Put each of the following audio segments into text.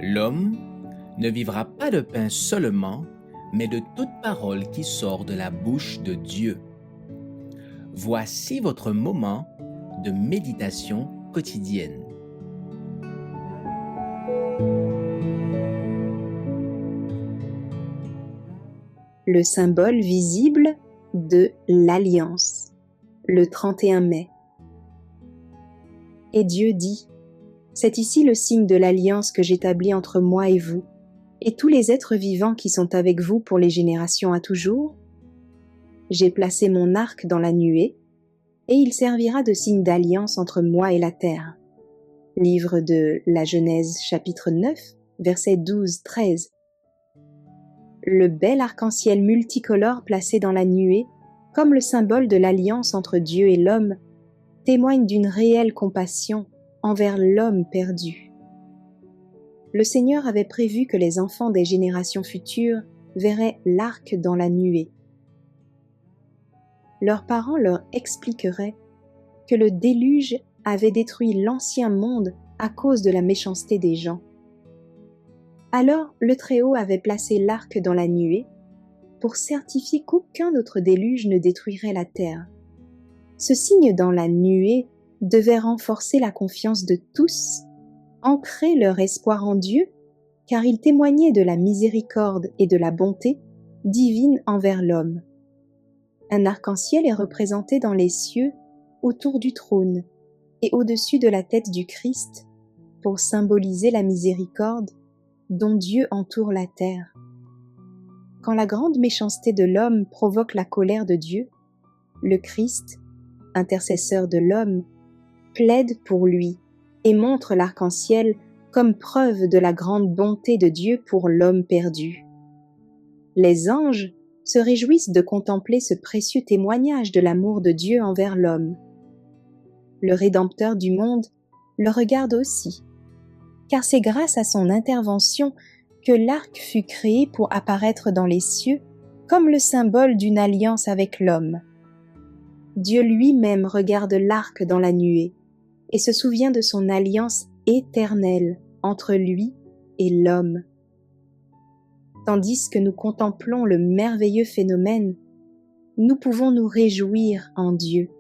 L'homme ne vivra pas de pain seulement, mais de toute parole qui sort de la bouche de Dieu. Voici votre moment de méditation quotidienne. Le symbole visible de l'Alliance, le 31 mai. Et Dieu dit, « C'est ici le signe de l'alliance que j'établis entre moi et vous, et tous les êtres vivants qui sont avec vous pour les générations à toujours. J'ai placé mon arc dans la nuée, et il servira de signe d'alliance entre moi et la terre. » Livre de la Genèse, chapitre 9, versets 12-13. Le bel arc-en-ciel multicolore placé dans la nuée, comme le symbole de l'alliance entre Dieu et l'homme, témoigne d'une réelle compassion envers l'homme perdu. Le Seigneur avait prévu que les enfants des générations futures verraient l'arc dans la nuée. Leurs parents leur expliqueraient que le déluge avait détruit l'ancien monde à cause de la méchanceté des gens. Alors le Très-Haut avait placé l'arc dans la nuée pour certifier qu'aucun autre déluge ne détruirait la terre. Ce signe dans la nuée devait renforcer la confiance de tous, ancrer leur espoir en Dieu, car il témoignait de la miséricorde et de la bonté divine envers l'homme. Un arc-en-ciel est représenté dans les cieux autour du trône et au-dessus de la tête du Christ pour symboliser la miséricorde dont Dieu entoure la terre. Quand la grande méchanceté de l'homme provoque la colère de Dieu, le Christ, intercesseur de l'homme, plaide pour lui et montre l'arc-en-ciel comme preuve de la grande bonté de Dieu pour l'homme perdu. Les anges se réjouissent de contempler ce précieux témoignage de l'amour de Dieu envers l'homme. Le Rédempteur du monde le regarde aussi, car c'est grâce à son intervention que l'arc fut créé pour apparaître dans les cieux comme le symbole d'une alliance avec l'homme. Dieu lui-même regarde l'arc dans la nuée et se souvient de son alliance éternelle entre lui et l'homme. Tandis que nous contemplons le merveilleux phénomène, nous pouvons nous réjouir en Dieu,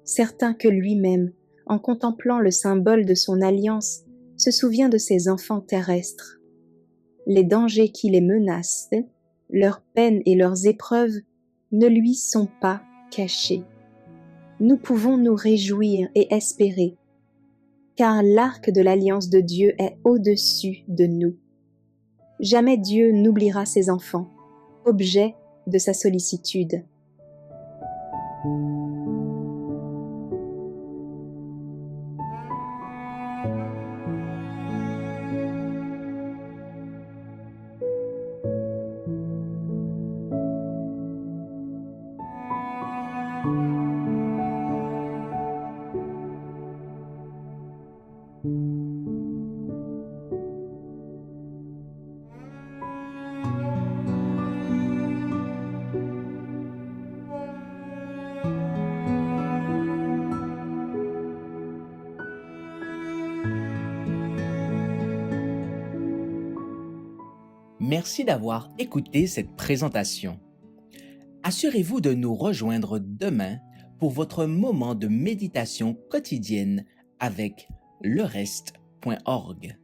certains que lui-même, en contemplant le symbole de son alliance, se souvient de ses enfants terrestres. Les dangers qui les menacent, leurs peines et leurs épreuves ne lui sont pas cachés. Nous pouvons nous réjouir et espérer, car l'arc de l'alliance de Dieu est au-dessus de nous. Jamais Dieu n'oubliera ses enfants, objet de sa sollicitude. Merci d'avoir écouté cette présentation. Assurez-vous de nous rejoindre demain pour votre moment de méditation quotidienne avec lereste.org.